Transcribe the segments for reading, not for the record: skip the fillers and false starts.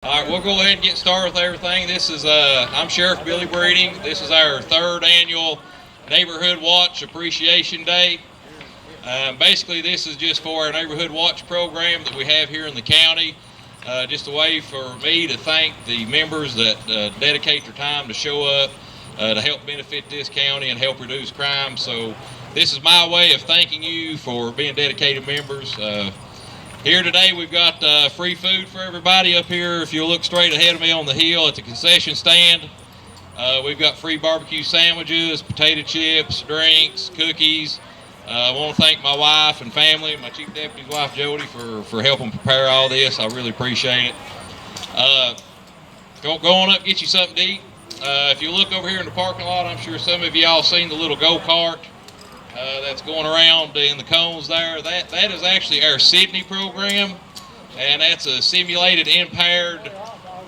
All right, we'll go ahead and get started with everything. I'm Sheriff Billy Breeding. This is our third annual Neighborhood Watch Appreciation Day. Basically, this is just for our Neighborhood Watch program that we have here in the county. Just a way for me to thank the members that dedicate their time to show up to help benefit this county and help reduce crime. So this is my way of thanking you for being dedicated members. Here today we've got free food for everybody up here. If you'll look straight ahead of me on the hill at the concession stand, we've got free barbecue sandwiches, potato chips, drinks, cookies. I want to thank my wife and family, my Chief Deputy's wife Jody, for helping prepare all this. I really appreciate it. Go on up, get you something to eat. If you look over here in the parking lot, I'm sure some of y'all seen the little go-kart that's going around in the cones there. That is actually our Sydney program, and that's a simulated impaired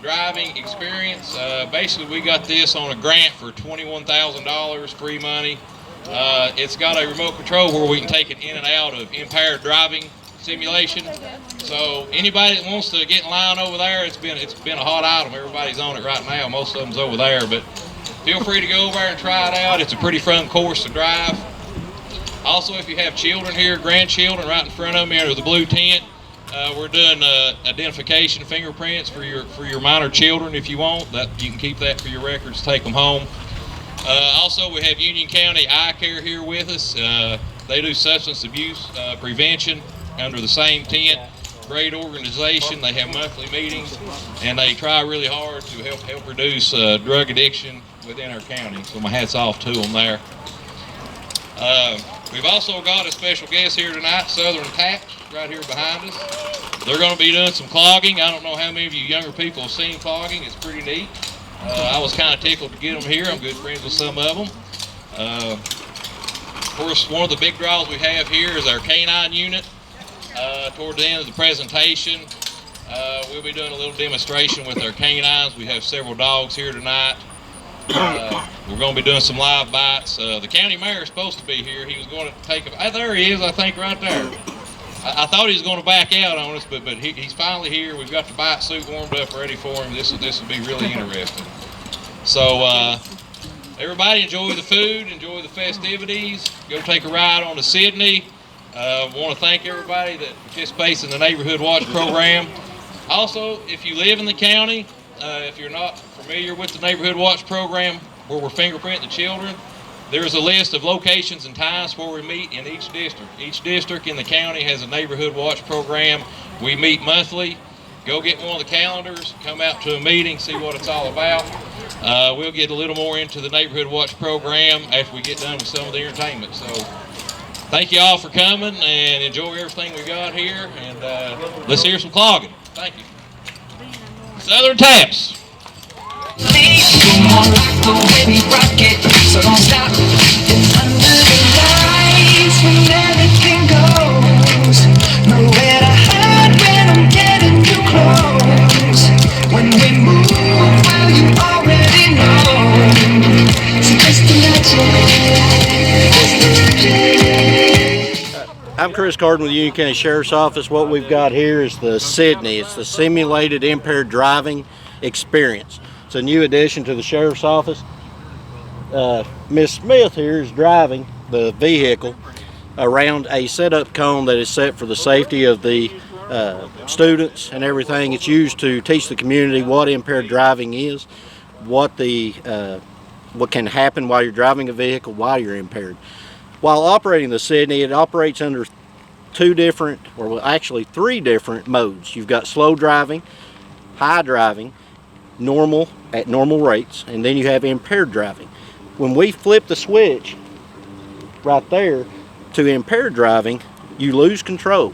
driving experience. Basically, we got this on a grant for $21,000 free money. It's got a remote control where we can take it in and out of impaired driving simulation. So anybody that wants to get in line over there, it's been a hot item. Everybody's on it right now. Most of them's over there, but feel free to go over there and try it out. It's a pretty fun course to drive. Also, if you have children here, grandchildren, right in front of me under the blue tent, we're doing identification fingerprints for your minor children. If you want that, you can keep that for your records. Take them home. Also, we have Union County Eye Care here with us. They do substance abuse prevention under the same tent. Great organization. They have monthly meetings, and they try really hard to help reduce drug addiction within our county. So my hat's off to them there. We've also got a special guest here tonight, Southern Taps, right here behind us. They're going to be doing some clogging. I don't know how many of you younger people have seen clogging. It's pretty neat. I was kind of tickled to get them here. I'm good friends with some of them. Of course, one of the big draws we have here is our canine unit. Toward the end of the presentation, we'll be doing a little demonstration with our canines. We have several dogs here tonight. We're going to be doing some live bites. The county mayor is supposed to be here. He was going to take there he is, I think, right there. I thought he was going to back out on us, but he's finally here. We've got the bite suit warmed up, ready for him. This will be really interesting. So everybody enjoy the food, enjoy the festivities. Go take a ride on to Sydney. I want to thank everybody that participates in the Neighborhood Watch program. Also, if you live in the county, if you're not familiar with the Neighborhood Watch program, where we're fingerprinting the children, there's a list of locations and times where we meet in each district. Each district in the county has a Neighborhood Watch program. We meet monthly. Go get one of the calendars, come out to a meeting, see what it's all about. We'll get a little more into the Neighborhood Watch program after we get done with some of the entertainment. So thank you all for coming and enjoy everything we got here. And let's hear some clogging. Thank you. Southern Taps. Come on, like the way we rock it, so don't stop. It's under the lights when everything goes. Nowhere to hide when I'm getting too close. When we move, well, you already know. So just imagine. I'm Chris Carden with the Union County Sheriff's Office. What we've got here is the Sydney. It's the Simulated Impaired Driving Experience. It's a new addition to the Sheriff's Office. Miss Smith here is driving the vehicle around a setup cone that is set for the safety of the students and everything. It's used to teach the community what impaired driving is, what can happen while you're driving a vehicle while you're impaired. While operating the Sydney, it operates under three different modes. You've got slow driving, high driving, normal at normal rates, and then you have impaired driving. When we flip the switch right there to impaired driving, you lose control.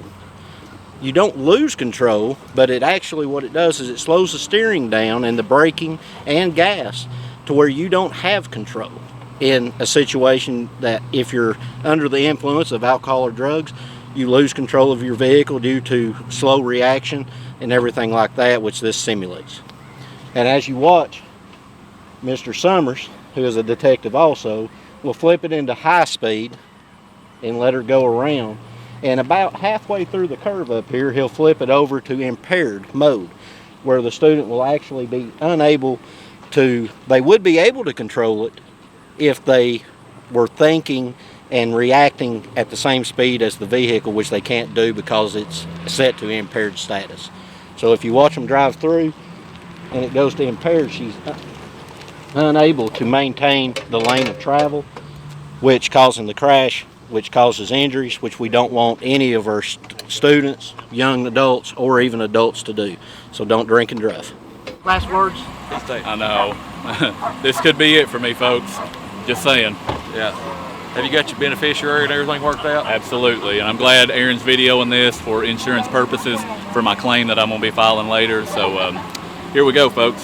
You don't lose control, but what it does is it slows the steering down and the braking and gas to where you don't have control in a situation that if you're under the influence of alcohol or drugs, you lose control of your vehicle due to slow reaction and everything like that, which this simulates. And as you watch, Mr. Summers, who is a detective also, will flip it into high speed and let her go around. And about halfway through the curve up here, he'll flip it over to impaired mode. where the student will actually be unable to, they would be able to control it if they were thinking and reacting at the same speed as the vehicle, which they can't do because it's set to impaired status. So if you watch them drive through and it goes to impaired, she's unable to maintain the lane of travel, which causing the crash, which causes injuries, which we don't want any of our students, young adults, or even adults to do. So don't drink and drive. Last words? I know. This could be it for me, folks. Just saying. Yeah. Have you got your beneficiary and everything worked out? Absolutely. And I'm glad Aaron's videoing this for insurance purposes for my claim that I'm going to be filing later. So here we go, folks.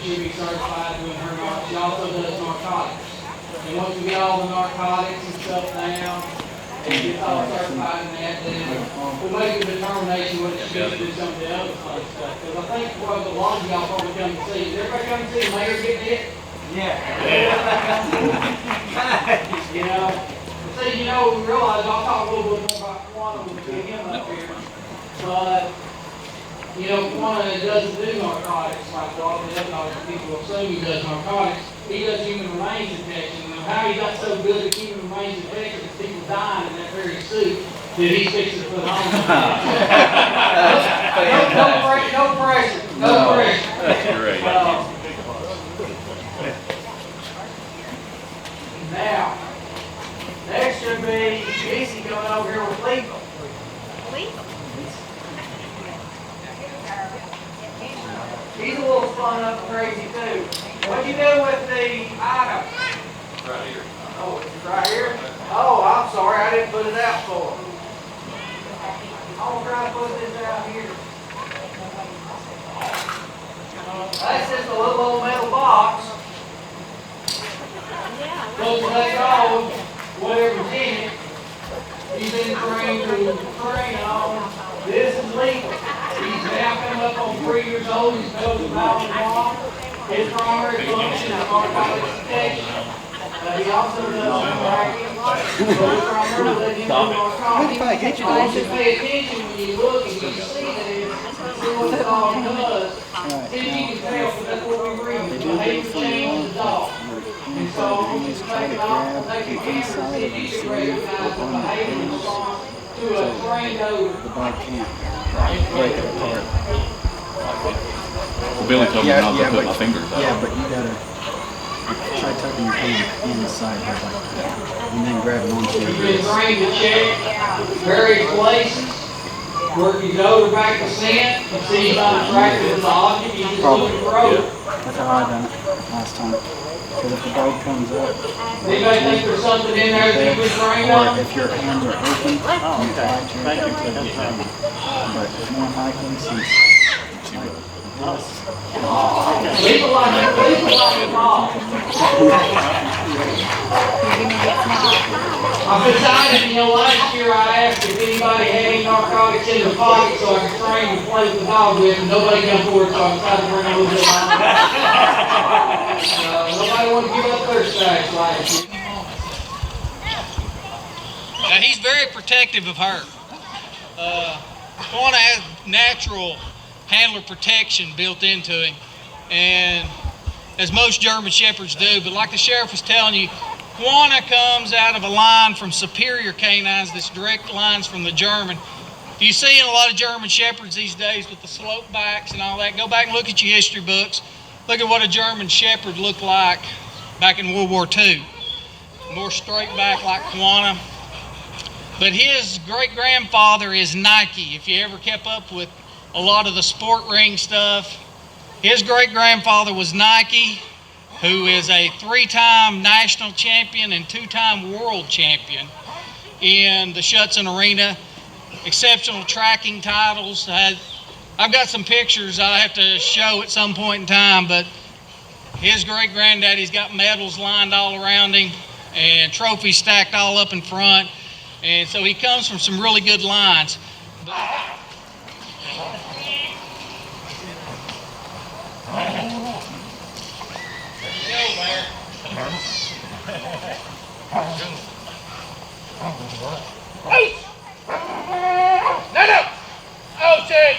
She'll be certified doing her narcotics. She also does narcotics. And once we get all the narcotics and stuff down, and get all certified in that, then we'll make a determination whether she needs to do some of the other fun stuff. Because I think what a lot of y'all probably come to see. Is everybody come to see the mayor getting hit? Yeah. You know? See, you know, we realize, I'll talk a little bit more about quantum with him up here. But you know, one that doesn't do narcotics like a lot of the other people assume he does narcotics. He does human remains detection. And how he got so good at human remains detection is people dying in that very suit that he's fixing to put on. No pressure. No pressure. That's great. Now, next should be Missy going over here with legal. He's a little spun up and crazy too. What'd you do with the item? Right here. Oh, it's right here? Oh, I'm sorry, I didn't put it out for him. I'll try to put this out here. That's just a little old metal box. So take off whatever's in it. He's been trained to train on. This is legal. He's now come up on 3 years old. He's knows about the law. His primary function is narcotics detection. He also does some tracking. So we're primarily letting him do narcotics. I want you to pay attention when you look and you see this, see what the dog does. See if you can tell, because that's what we read. Behavior change of the dog. And so I want you to take it off, take your camera, see if you can recognize the behavior response to a trained odor. The dog can't break it apart. Well, Billy told me not to put my fingers out. Yeah, but you gotta try tucking your hand inside here like that, and then grab it onto your You've been wrist. trained to check various places, work his odor back to scent, and see if I'm attracted to the object, you just look for odor. That's how I done it last time. Because if the dog comes up, Anybody think there's something in there that you've been trained or on? if your hands are open, you try to it could be heavy. But more likely, since Leave it like it raw. I've decided, you know, last year I asked if anybody had any narcotics in their pocket so I could train to play with the dog with, and nobody come forward, so I decided to bring a little bit of mine. Nobody wanted to give up their stacks last year. Now he's very protective of her. Quanah has natural handler protection built into him, and as most German Shepherds do, but like the sheriff was telling you, Quanah comes out of a line from Superior Canines that's direct lines from the German. You see in a lot of German Shepherds these days with the slope backs and all that, go back and look at your history books. Look at what a German Shepherd looked like back in World War II. More straight back like Quanah. But his great-grandfather is Nike, if you ever kept up with a lot of the sport ring stuff. His great-grandfather was Nike, who is a 3-time national champion and 2-time world champion in the Schutzen Arena. Exceptional tracking titles. I've got some pictures I have to show at some point in time, but his great-granddaddy's got medals lined all around him and trophies stacked all up in front. And so he comes from some really good lines. Now check.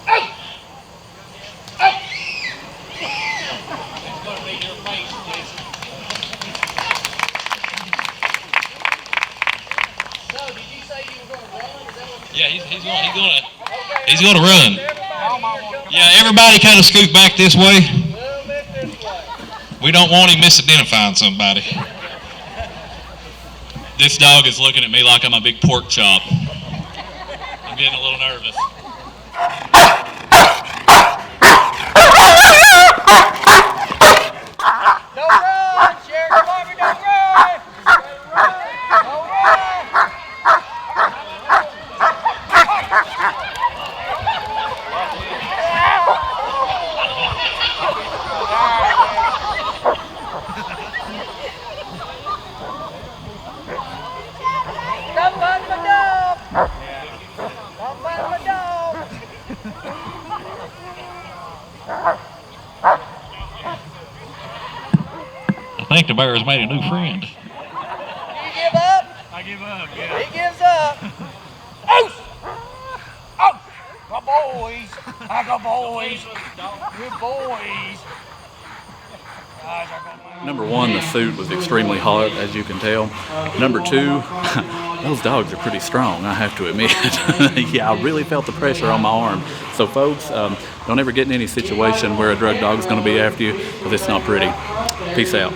Out. Out. Yeah, he's gonna run. Yeah, everybody kind of scoot back this way. We don't want him misidentifying somebody. This dog is looking at me like I'm a big pork chop. I'm getting a little nervous. Don't run, Sheriff. Come on, don't run. Don't run. Don't bite my dog. Don't bite my dog. I think the bear has made a new friend. You give up? I give up, yeah. He gives up. Oos! Oh! My boys! I got boys! Good boys! Number one, the suit was extremely hot, as you can tell. Number two, those dogs are pretty strong, I have to admit. Yeah, I really felt the pressure on my arm. So folks, don't ever get in any situation where a drug dog is going to be after you, because it's not pretty. Peace out.